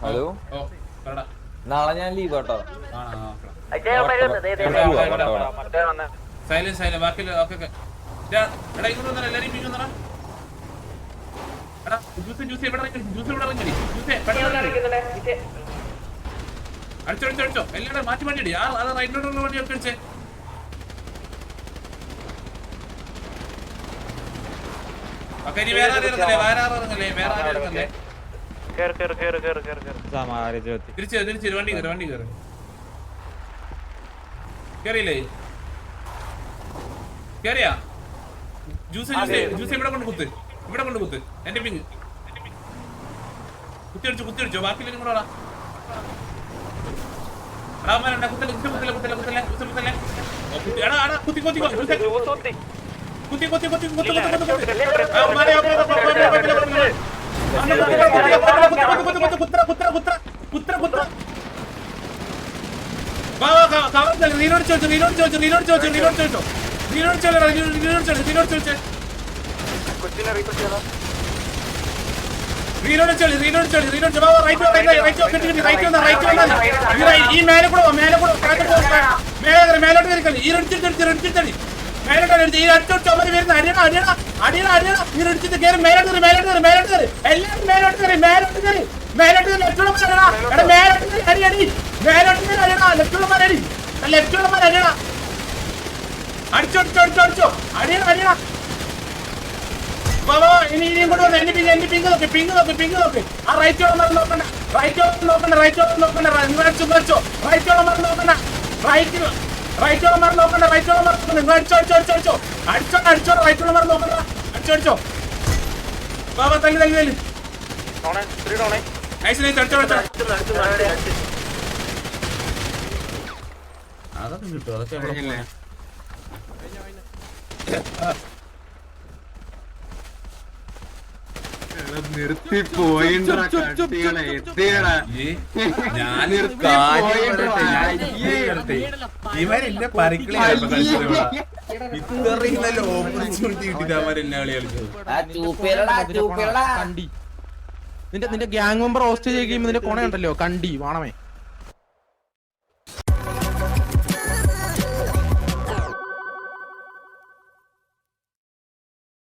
Hello നാളെ ഞാൻ leave കേട്ടോ. അടിച്ചോ എല്ലാവരും മാറ്റി വണ്ടി അത് റൈറ്റിലോട്ടുള്ള വണ്ടി ഒക്കെ അടിച്ചേ. ഓക്കെ ഇനി വേറെ ആരും ഇറങ്ങല്ലേ, വേറെ ആരും ഇറങ്ങല്ലേ, വേറെ ആരും ഇറങ്ങല്ലേ. തിരിച്ചു വണ്ടി കയറി കേറിയില്ലേ? കേറിയാ? ജ്യൂസ് ഇവിടെ കൊണ്ട് കുത്ത് എന്റെ പിങ് കുത്തിയടിച്ചോ ബാക്കിയിലും കൂടെ ഈ മേലെ കൂടെ മേലോട്ട് കയറി ഈ അടിച്ചോട്ട് വരുന്ന അടിയണ ഇടിച്ചിട്ട് കയറി മേലോട്ട് കയറി എല്ലാവരും മേലോട്ട് കയറി ലെഫ്റ്റുള്ളമാർ അടിയണ അടിച്ചോ അടിയണ ഇനിയും കൂടെ വന്ന് എന്റെ പിങ്ക് നോക്ക് ആ റൈറ്റോളം നോക്കണ്ട റൈറ്റോളം നോക്കണ്ട അടിച്ചോ ബാബാ തല്ലി അതൊക്കെ കിട്ടും അതൊക്കെ നിർത്തി പോയിന്റെ ഇവരെന്നെ പരിക്കളി ഇത്രയും ഓപ്പർച്യൂണിറ്റി കിട്ടിട്ട് അവരെന്നെ കളി കളിച്ചത്. നിന്റെ ഗ്യാങ് മെമ്പർ ഹോസ്റ്റ് ചെയ്യുമ്പോൾ നിന്റെ കൊണയുണ്ടല്ലോ കണ്ടി വാണമേ.